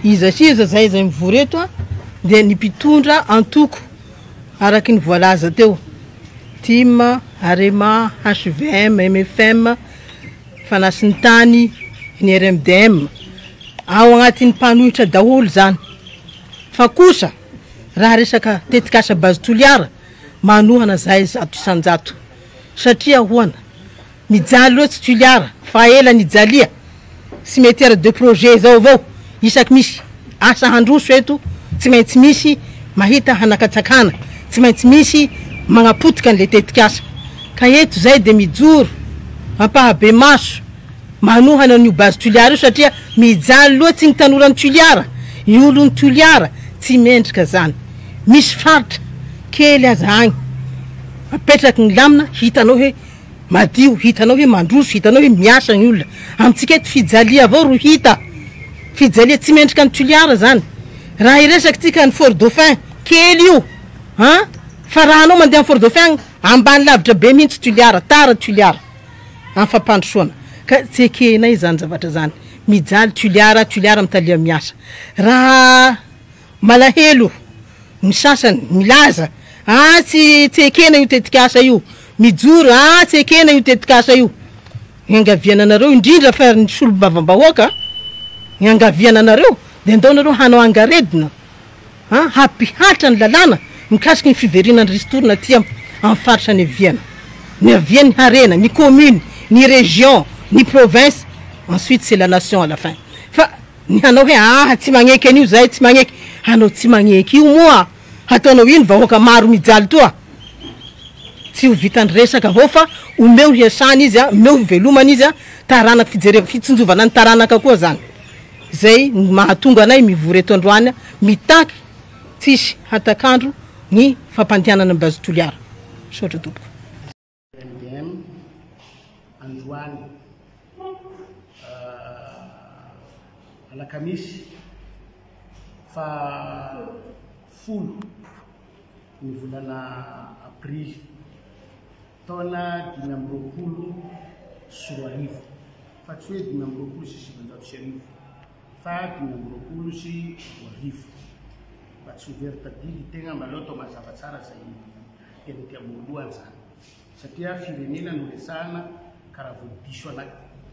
iza zay mivory eto dia ny mpitondra antoko araky ny voalaza teo TIM, AREMA, HVM, MFM, Fanasin'ny Tany, ny RMDM ao agnatin'ny mpanohitra daholo zany. Fa kosa raha resaka tetikasa base toliara manohana zay 100 satria hoana mijaly loatsy toliara fa ela ny jalia cimetière de projet zao avao isaky misy asa handroso eto tsy maintsy misy mahita hanakatsakana tsy maintsy misy magnapotika an'le tetikasa ka eto zay de mijoro ampahabe maso manohana ny base toliara satria mijaly loatsy ny tanoran'ny toliara ny olon'ny toliara tsy mendrika zany misy faritra kely aza agny apetraky ny lamina hitanao hoe madio hitanao hoe mandroso hitanao hoe miasa ny olona amitsika eto fijalia avao ro hita fijalia tsy mendrika ny toliara zany raha iresaky tsika ny Fort Dauphin kely io fa raha anao mandeha Fort Dauphin ambany lavitra be mihitsy toliara tara toliara amin'ny fampandrosoana ka tsekenay zany zavatra zany mijaly toliara mitalia miasa raha malahelo ny sasany milaza tsy tsekena io tetikasa io mijoro tsekena io tetikasa io angaviananareo indrindra fa ny solombavam-bahoaka angaviananareo de ndaonareo hanao angaredina hampihatra ny lalàna mikasiky ny fiverinan'ny ristorina ty amin'ny faritra ny Viana ny Viana ny Harena ny commune ny région ny province ensuite c'est la nation à la fin fa ny hanao hoe tsy magneky an'io zay tsy magneky hanao tsy magneky io moa hataonao ino vahoaka maro mijaly toa tsy ho vitany resaka avao fa omeo hiasana izy omeo hivelomana izy taranaka fijereva fitsinjovana ny taranaka koa zany zay mahatonga anay mivory eto androany mitaky tsisy hatakandro ny fampandianana ny base toliara sotra tompoko MDM androany alakamisy fa folo ny volana aprily taona 2020 sy 2020 fa tsy hoe 2020 sy 2020 fa 2020 sy 2020 mba tsy very tadidy tegna mbaleo atao mazava tsara zay tena ty amoloany zany satria firenena no resahana karaha vo diso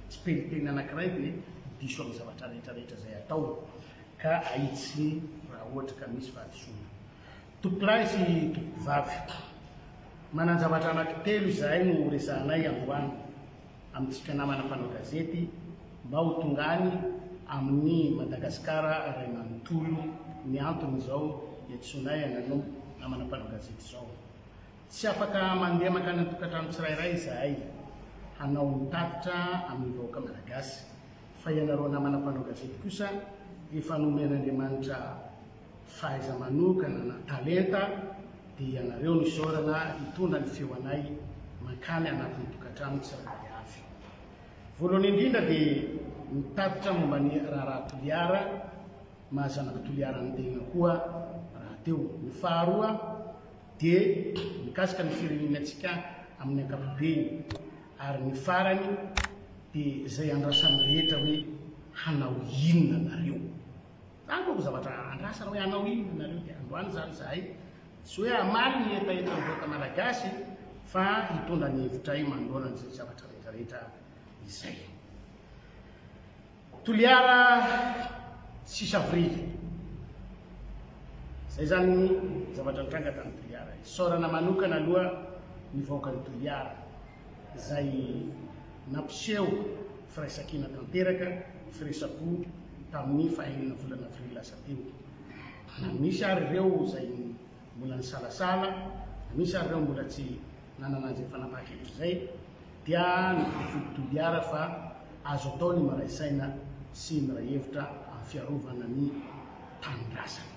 tsy peliteny anankiray de diso amin'ny zavatra rehetrarehetra zay atao ka ahitsy raha ohatra ka misy fahadisoana tompoklahy sy tompovavy mananjavatra anankitelo izahay no resahanay androany amintsika namana mpanao gazety mba ho tongany amin'ny Madagasikara ray manontolo ny antony zao etsonay ananao namana mpanao gazety zao tsy afaka mandeha makany an-tokantrano tsirairay izahay hanao mitatitra amin'ny vahoaka malagasy fa ianareo namana mpanao gazety kosa efa nomen'Andriamanitra fahaiza manokana na talenta dia ianareo ny saorana hitondra ny feo anay makany anatin'ny tokantrano tsirairay avy voalohany indrindra dia mitatitra momba ny raha toliara mahazanaka toliara an-tegna koa raha teo ny faharoa dia mikasika ny firenenantsika amin'ny ankapobeny ary ny farany dia zay andrasany rehetra hoe hanao inona nareo zany koa zavatra andrasana hoe hanao inona nareo dia androany zany zahay tsy hoe amaly ny etaeta ny vahoaka malagasy fa hitondra ny hevitra io mandroana n'izay zavatra rehetrarehetra izay toliara 6 avrily zay zany zavatra nitranga tamin'ny toliara saorana manokana aloha ny vahoaka ny toliara zay nampiseho firaisakina tanteraka firesako tamin'ny fahaenina volana avrily lasa teo na misy ary ireo zay mbola ny salasala misy ary ireo mbola tsy nananazy fanapaha-kevitra zay dia ny toliara fa azo atao ny maraisaina sy ny rahevitra amin'ny fiarovana ny tanindrazana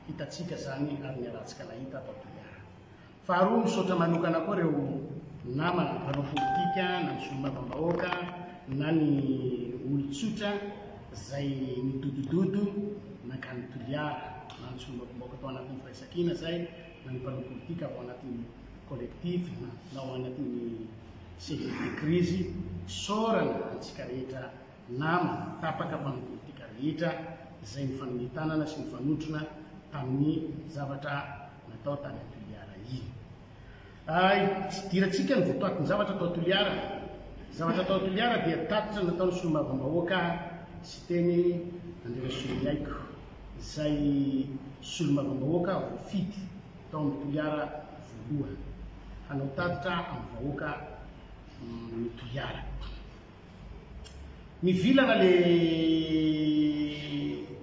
hitatsika zany ary ny aratsika nahita atao toliara faharoa misaotra manokana koa reo namana mpanao politika na ny solombavam-bahoaka na ny olotsotra zay midodododo nakany toliara na ny solombavam-bahoaka atao anatin'ny firaisakina zay na ny mpanao politika ao anatin'ny collectif na ao anatin'ny cellule de crise saorana antsika rehetra nama tapaka mpanao politika rehetra izay ny fanometanana sy ny fanotrona tamin'ny zavatra natao tany Toliara iny. Tsy diratsika ny votoatin'ny zavatra tao Toliara. Zavatra tao Toliara dia tatitra nataony solombavam-bahoaka sy teny Andrena Somiaiko, izay solombavam-bahoaka voafidy tao amin'ny Toliara voalohany hanao tatitra amin'ny vahoaka ny Toliara. Mivilana le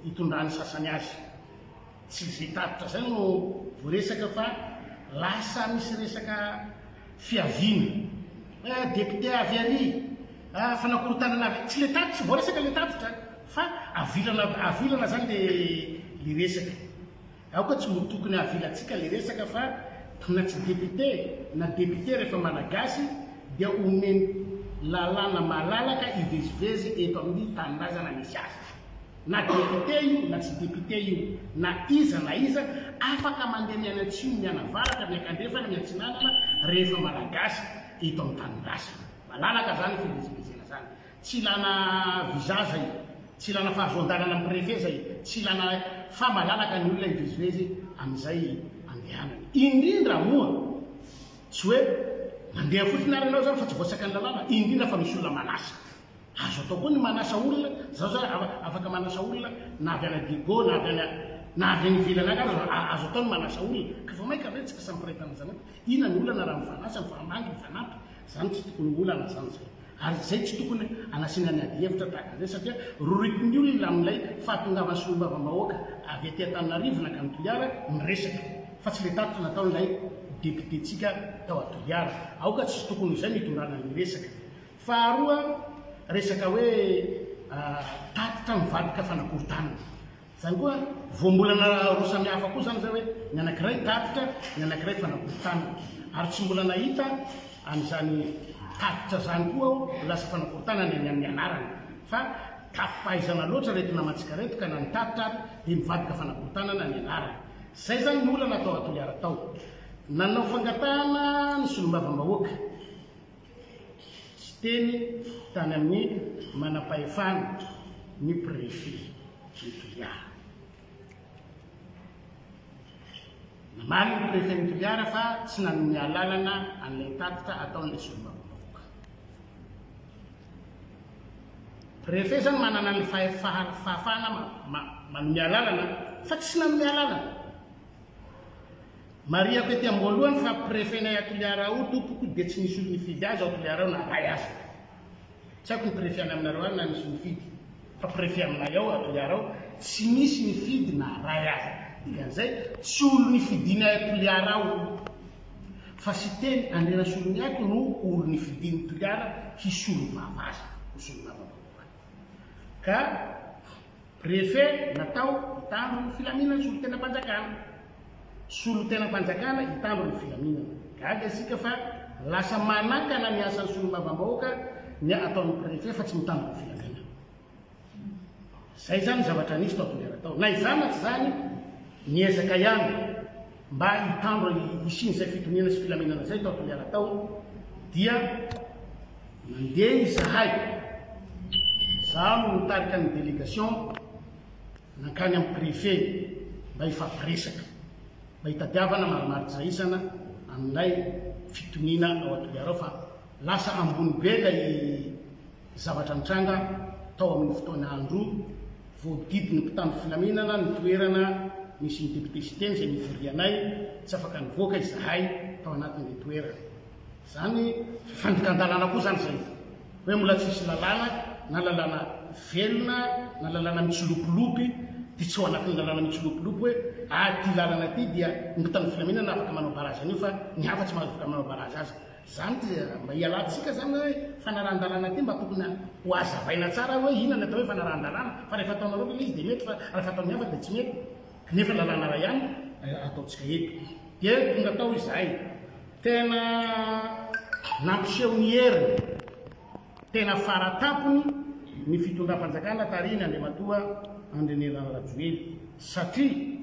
itondrany sasany azy, tsy zay tatitra zay no voaresaka fa lasa misy resaka fiaviana, député avy ary fanakorotanana avy, tsy le tatitra voaresaka le tatitra fa avilana zany le resaka. Aoka tsy tokony avilatsika le resaka fa na tsy député na député rehefa malagasy dia omeny lalàna malalaka ivezivezy eto amin'ny tanindrazana misy azy. Na député io na tsy député io na iza afaka mandeha miana atsimo miana avaratra miakandrefana miantsinanana rehefa malagasy eto amin'ny tanindrazana. Malalaka zany fivezivezena zany. Tsy ilana visa zay, tsy ilana fahazondalana amin'ny préfet zay, tsy ilana fa malalaka ny olona ivezivezy amin'izay andehanany. Indrindra moa tsy hoe mandeha fotsiny ary ianao zany fa tsy voasaka ny lalàna, indrindra fa misy olona manasa. Azo atao koa ny manasa olona, zao zao afaka manasa olona na avy ana Diego na avy any ivelany any azo atao ny manasa olona. Ka fa maika retsika sampiretana zany. Ina ny olana raha mifanasa mifamangy mifanampy, zany tsy tokony olana zany zay. Ary zay tsy tokony anasiana ny adi-hevitra tahaka an'izay satria roritin'ny olona amin'ilay fahatongavan'ny solombavam-bahoaka avy aty Antananarivo na ny Toliara miresaka, fa tsy le tatitra nataon'ilay députétsika tao Toliara. Aoka tsy tokony izay mitondrana ny resaka. Faharoa, resaka hoe tatitra mivadika fanakorontanana. Zany koa voambolana roa samihafa koa zany zay hoe ny anankiray tatitra, ny anankiray fanakorontanana. Ary tsy mbola nahita an'izany tatitra zany koa lasa fanakorontanana ny amin'ny anarana. Fa kapaizana loatra retina mantsika reto ka na ny tatitra dia mivadika fanakorontanana ny anarana. Zay zany ny olana atao Toliara tao. Nanao fangatahana ny solombavam-bahoaka sy teny tany amin'ny manam-pahefana ny préfet ny Toliara. Namaly ny préfet ny Toliara fa tsy nanome alalana an'ilay tatitra ataon'ilay solombavam-bahoaka. Préfet zany manana ny fahafahana manome alalana fa tsy nanome alalana. Mariako ety am-boalohany fa préfet-nay Toliara ao tompoko dia tsy nisy olo nifidy azy ao Toliara ao na ray azy. Tsy haiko ny préfet any aminareo any na nisy nifidy, fa préfet aminay ao Toliara ao tsy nisy nifidy na ray azy. Dikan'izay tsy olo nifidinay Toliara ao fa sy teny Andrena Somiaiko no olo nifidiny Toliara hisolo vavazy hisolo vavabahoaka. Ka préfet natao hitandro ny filaminana solo tena mpanjakana. Solo tena mpanjakana hitandro ny filaminana. Gaga isika fa lasa manakana ny asan'ny solombavam-bahoaka ny ataon'ny préfet fa tsy mitandro ny filaminana. Zay zany zavatra nisy tao Toliara tao. Na izany tsy zany niezaka ihany mba hitandro isiny zay fitoniana sy filaminana zay tao Toliara tao dia mandeha izahay. Zaho no nitarika ny délégation nankany amin'ny préfet mba hifampiresaka, mba hitadiavana marimaritra zay isana amin'ilay fitoniana ao Toliara ao fa lasa ambony be ilay zavatra nitranga tao amin'ny fotoana andro voadidiny mpitandro filaminana ny toerana misy ny député sy teny zay mivorianay tsy afaka nivoaka izahay tao anatin'ilay toerana. Zany fandikan-dalàna koa zany zay hoe mbola tsisy lalàna na lalàna velona na lalàna mitsilopolopy dia tsy ho anatin'ny lalàna mitsilopolopy hoe ty lalàna ty dia mpitandro filaminana afaka manao barazy an'io fa ny hafa tsy afaka manao barazy azy. Zany dia mba hialantsika zany hoe fanarahan-dalàna ty mba tokony ho azavaina tsara hoe inona atao hoe fanarahan-dalàna fa rehefa ataonareo izy dia mety fa rehefa ataon'ny hafa dia tsy mety. Nefa lalàna ray ihany ataontsika eto. Dia tonga tao izahay tena nampiseho ny heriny, tena faratapony ny fitondram-panjakana tariny Andriamatoa Andrinirana Rajoely satria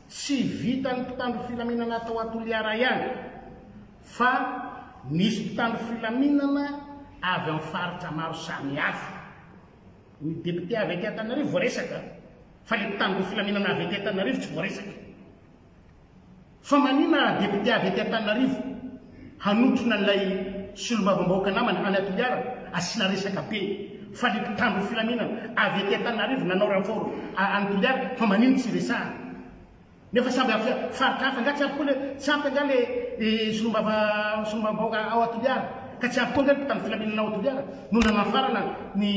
tsy vita ny mpitandro filaminana atao Toliara ihany fa nisy mpitandro filaminana avy amin'ny faritra maro samihafa. Ny député avy aty Antananarivo voaresaka fa le mpitandro filaminana avy ety Antananarivo tsy voaresaka fa manina député avy ety Antananarivo hanotrona an'ilay solombavam-bahoaka namany any Toliara asina resaka be fa le mpitandro filaminana avy ety Antananarivo nanao renfort any Toliara fa manino tsy resahana nefa samby faritra hafa nga tsy ampy koa le tsy ampy nga le solombavam-bahoaka ao Toliara ka tsy ampy koa nga le mpitandro filaminana ao Toliara no nanafarana ny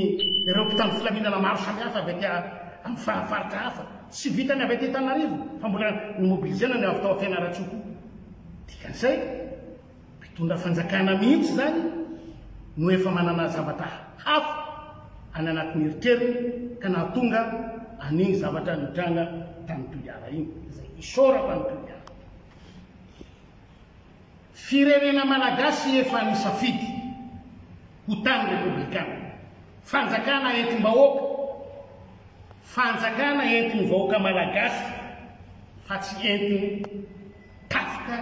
ireo mpitandro filaminana maro samy hafa avy ety amin'ny faritra hafa tsy vitany avy ety Antananarivo fa mbola nymobilizena ny avy tao Fianarantsoa dikan'izay mpitondra fanjakana mihitsy zany no efa manana zavatra hafa any anatin'ny eritreriny ka nahatonga an'igny zavatra nitranga tany Toliara igny izay isorako any Toliara. Firenena malagasy efa nisafidy ho tany republikana fanjakana entim-bahoaka fanjakana entiny vahoaka malagasy fa tsy entiny tafika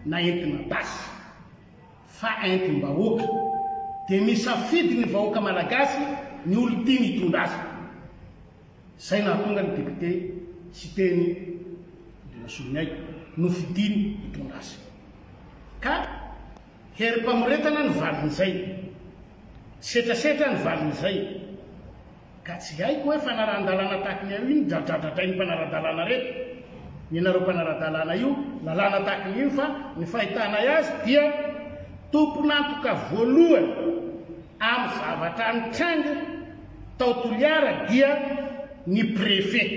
na entiny basy fa entim-bahoaka dia misafidy ny vahoaka malagasy ny olo tia mitondra azy zay nahatonga ny député sy teny Soninay no fidiny mitondra azy ka herim-pamoretana ny valin'izay setrasetra ny valin'izay ka tsy haiko hoe fanarahan-dalàna tahaka ny io iny dradradradraй ny mpanara-dalàna reto ianareo mpanara-dalàna io lalàna tahaka ny io fa ny fahitana azy dia tompon'antoka voalohany amin'ny zavatra nitranga tao Toliara dia ny préfet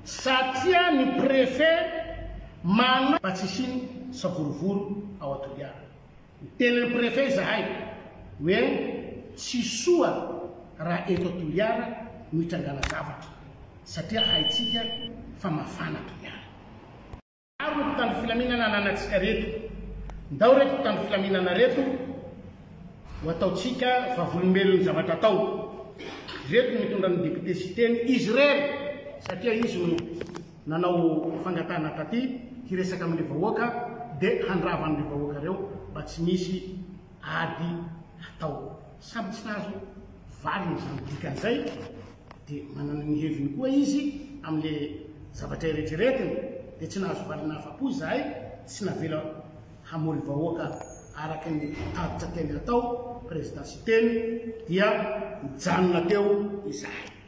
satria ny préfet mana mba tsy isiny savorovoro ao Toliara ny tenany préfet zahay hoe tsy soa raha eto Toliara no hitrangana zavatra satria haitsika fa mafana Toliara. Maro ny mpitandro filaminana ananatsika reto ndao reto mpitandro filaminana reto ho ataotsika vavolombelony zavatra atao reto mitondra ny député sy teny izy rery satria izy no nanao fangatana taty hiresaka amin'le vahoaka dia handrava an'le vahoaka reo mba tsy misy ady atao samy tsy nahazo valiny zany dikan'izay dia manana ny heviny koa izy amin'le zavatra eretreretiny dia tsy nahazo valina afa-po izahay tsy navela hamory vahoaka araka ny taditra teny atao présidence teny dia mijanona teo izahay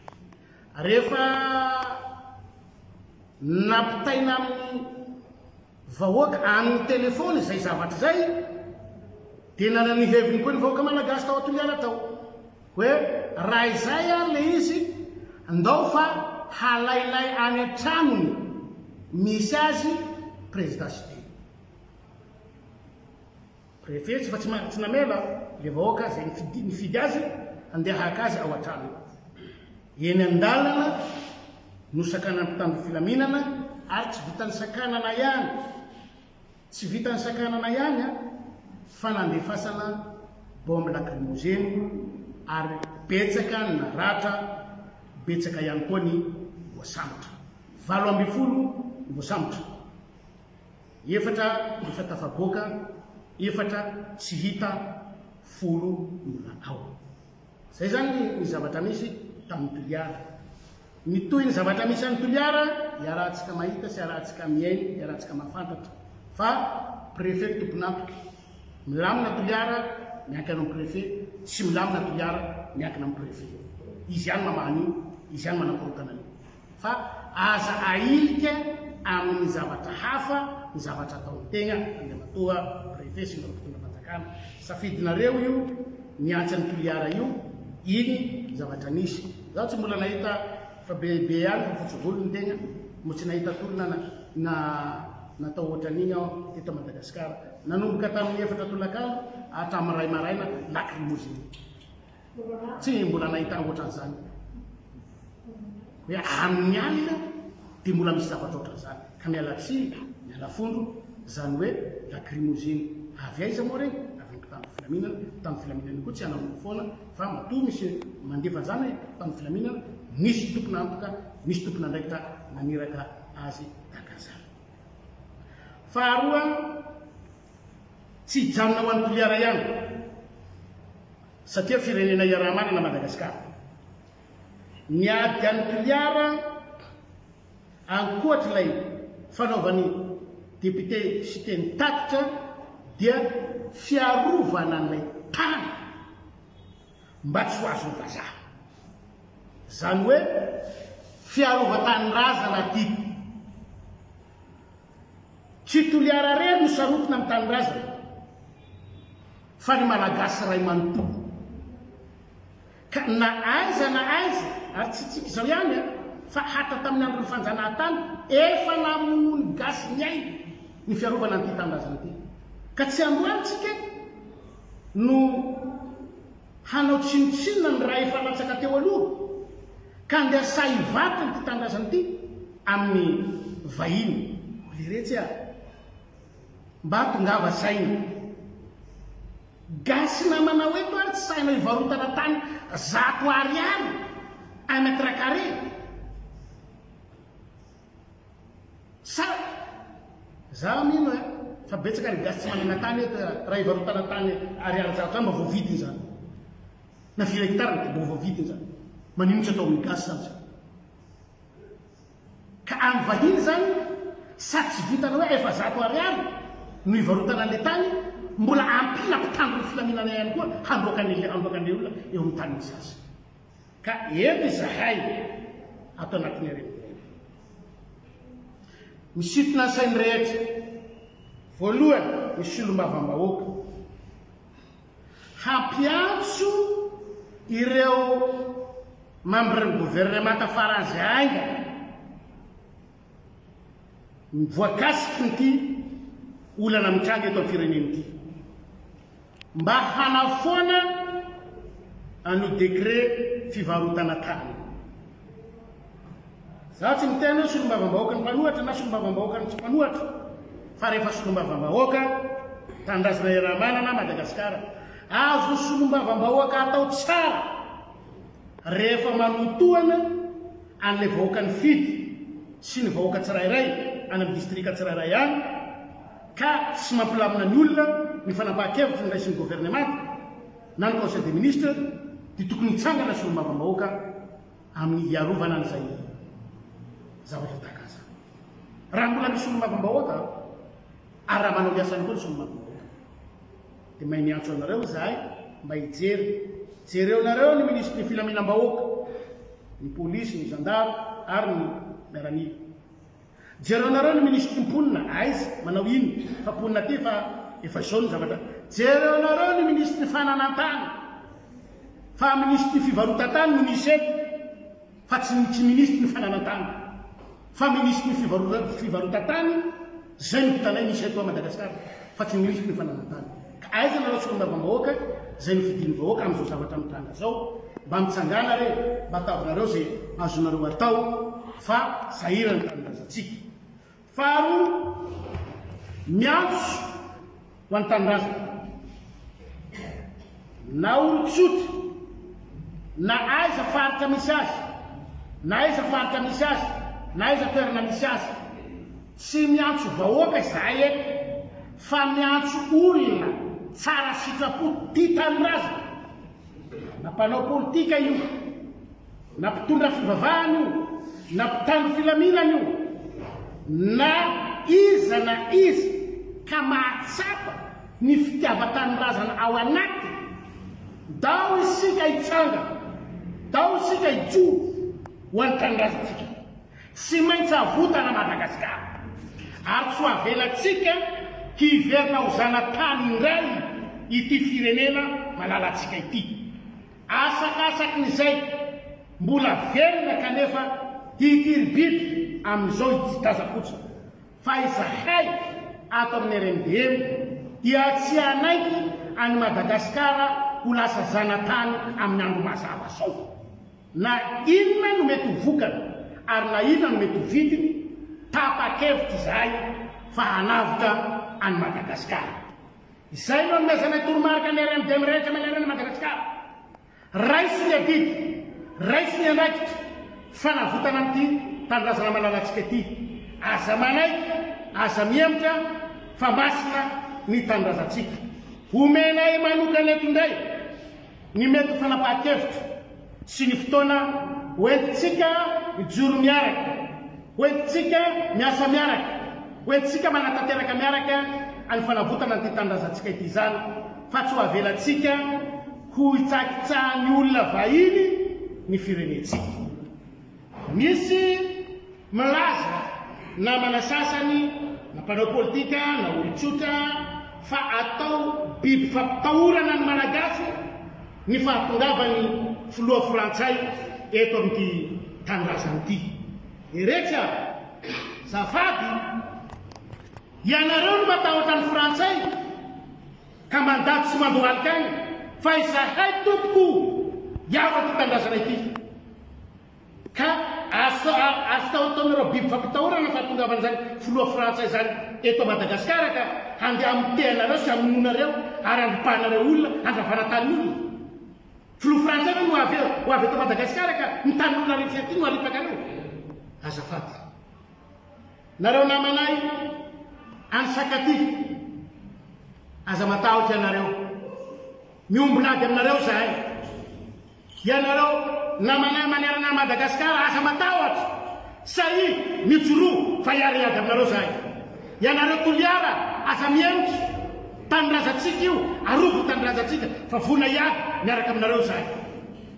rehefa nampitaina amin'ny vahoaka amin'ny telefony izay zavatra zay dia nanana ny heviny koa ny vahoaka malagasy tao Toliara tao hoe raha izay le izy ndao fa halailay any an-tranony misy azy présidence teny préfet fa tsy namela le vahoaka zay nifidy azy andeha haka azy ao an-trano eny an-dalana no sakana mpitandro filaminana ary tsy vitany sakanana ihany tsy vitany sakanana ihany fa nandefasana bombe lacrymogène ary betsaka ny naratra betsaka ihany koa ny voasambotra 20 ny voasambotra efatra efa tafaboaka efatra tsy hita 10 olona ao zay zany ny zavatra misy tamin'ny Toliara ny toy ny zavatra misy amin'ny Toliara iarahantsika mahita sy iarahantsika miainy iarahantsika mahafantatra fa préfet tompon'antoka milamina Toliara miankina amin'ny préfet tsy milamina Toliara miankina amin'ny préfet izy ihany mamahan'io izy ihany manakorotana an'io fa aza ailika amin'ny zavatra hafa ny zavatra ataon'ny tegna andematoa préfet sy miropitondra fanjakana safidinareo io miantsa ny Toliara io iny zavatra nisy zaho tsy mbola nahita fa bebe any fa fotsy-volony tegna mo tsy nahita tolona natao ohatran'iny ao teto Madagasikara nanomboka tamin'ny efatra tolakano hatramin'ny ray maraina lacrymogène tsy mbola nahita ohatran'izany hoe amin'ny alina dia mbola misy zavatra ohatran'izany ka mialatsiny mialafondro zany hoe lacrymogène avy aiza moa regny avy mpitandro filaminana mpitandro filaminana koa tsy anamoko foana fa matoa misy mandefa zany mpitandro filaminana misy tompon'antoka misy tompon'andraikitra naniraka azy takan'izany. Faharoa tsy hijanona ho an'ny Toliara ihany satria firenena iaraha-manana Madagasikara niady any toliara ankoatr'ilay fanaovany député sy teny tatitra dia fiarovana an'ilay tany mba tsy ho azony vazaha. Zany hoe fiarova-tanyrazana ty tsy toliara rery no sarotina amin'ny tanyrazana fa ny malagasy ray manontolo ka na aiza ary tsy tsika izao ihany fa hata tamin'ny andron'ny fanjanahantany efa namonony gasy ny ainy ny fiarovana an'ity tanyrazana ty ka tsy androantsika no hanao tsinotsinona ny raha efa latsaka teo aloha ka andeasa hivaty nyty tanyrazana ty amin'ny vahiny leretsy mba tongava saina gasy namana hoeto ary tsy saina hivarotana tany 100 ariary amètre carré sa za mino fa betsaka ny gasy tsy manana tany eto raha hivarotana tany ariary 100 mba voavidiny zany na 4 hectare mba voavidiny zany manino tsy atao amin'ny gasy zany ka amin'ny vahiny zany sady tsy vitana hoe efa 100 ariary no hivarotana an'le tany mbola ampila mpitandro ny filaminana ihany koa handroakan'le olona eo amin'ny tany misy azy ka eto izahay atao anatin'ny reny misitona sainy rehetra voalohany ny solombavam-bahoaka hampiantso ireo membre ny gouvernemanta faran'izay ainga voakasiky nyty olana mitranga eto amin'ny fireneny ity mba hanafoana an'io décret fivarotana tany. Za tsy miteny hoe solombavam-bahoaka ny mpanohatra na solombavam-bahoaka ny tsy mpanohatra fa rehefa solombavam-bahoaka tandrazana era-manana Madagasikara azo solombavam-bahoaka atao tsara rehefa manotoana an'le vahoaka ny fidy sy ny vahoaka tsirairay any amin'ny distrika tsirairay any ka tsy mampilamina ny olona ny fanapahan-kevitra ny raisin'ny gouvernement na ny conseil des ministres dia tokony hitsangana solombavam-bahoaka amin'ny iarovana an'izay zavatra tahaka azy. Raha mbola misy solombavam-bahoaka ary raha manao biasany koa ny solombavam-bahoaka dia mahay miantso anareo izahay mba hijery jereo nareo ny ministre ny filaminam-bahoaka ny polisy ny gendarme ary ny miaramila jereo nareo ny ministre ny mponina aiza manao ino fa mponina ty fa efa izao ny zavatra jereo nareo ny ministre ny fananantany fa ministre ny fivarotan-tany no misy eto fa tsy ministre ny fananantany fa ministre ny fivarotan-tany zay ny vitanay misy eto a Madagasikara fa tsy ministre ny fananantany ka aiza nareo solombavam-bahoaka zay ny fidiny vahoaka amin'izao zavatra mitranga zao mba mitsangana re mba atavinareo zay azonareo atao fa sahira ny tanindrazantsika. Faharoa miantso ho an'ny tanindrazana na olo-tsotra na aiza faritra misy azy na aiza faritra misy azy na aiza toerana misy azy tsy miantso vahoaka izahay eto fa miantso olona tsara sitrapo ty tanindrazana na mpanao politika io na mpitondra fivavahana io na mpitandro filaminana io na iza ka mahatsapa ny fitiava-tanindrazana ao anaty dao isika hitsanga dao isika hijoro ho an'ny tanindrazantsika tsy maintsy avotana Madagasikara ary tsy ho avelatsika hiverina ho zanatany indray ity firenena malalatsika ity asakasaky n'izay mbola velona kanefa hikiribiby amin'izao itazapotsy fa izahay ato amin'ny RNDM dia tsy anaiky any Madagasikara ho lasa zanatany amin'ny andro mazava zao na inona no mety ho vokana ary na inona no mety ho vidiny tapa-kevitra izahay fa hanavitra any Madagasikara. Izay no amezanay toromarika ny RNDM rehetra manerana Madagasikara raisy ny adidy raisy ny andraikitra fanavotana amin'ity tanindrazana malalatsika ity aza manaiky aza miemitra fa masina ny tanindrazantsika omenay manokana eto indray ny mety fanapahan-kevitra sy ny fotoana hoentitsika ijoro miaraka, hoentitsika miasa miaraka, hoentitsika manatanteraka miaraka any fanavotana ny titandrazantsika ity zany fa tsy ho avelantsika ho itsakitsahan'ny olona vahiny ny firenentsika. Misy malaza namana sasany na mpanao politika na olon-tsotra fa atao biby fampitahorana ny malagasy ny fahatongavany filoha frantsay eto amin'ity tanindrazana ity. Eretsa zafady ianareo no matahotra ny frantsay ka mandato sy mandohalika agny fa izahay tompoko iava ty tandrazana ity ka asitahotaonareo biby fampitahorana fahatongavana zany filoha frantsay zany eto Madagasikara ka handeha amitenareo sy amononareo ary andopahanareo olona andravanatany olona. Filoha frantsay no ho avy eto Madagasikara ka nitan'olona rehetra ty no aripaka anao. Azafady nareo namanay any Sakaty, aza matahotra ianareo, miombonady aminareo zahay. Ianareo namanay manerana Madagasikara aza matahotra sahy mijoro fa iariady aminareo zahay. Ianareo toliara aza miendry tanindrazantsika io, arovo tanindrazantsika fa vona iady miaraka aminareo zahay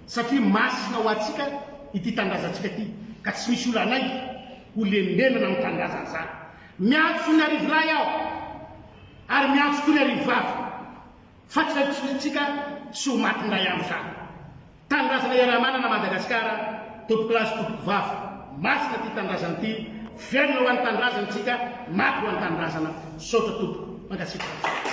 satria masina ho atsika ity tanindrazantsika ity ka tsy misy olo anaiky ho lembenana amin'ny tanindrazana zany. Miantso ny arivoray aho ary miantso koa ny arivavy fa tsy tsy ho matindray amo zany. Tanindrazana iaramanana Madagasikara, tompoko lasy tompoko vavy, masina ty tanindrazana ity, velona ho an'ny tanindrazantsika, maty ho an'ny tanindrazana, saotra tompoko. Mangasika.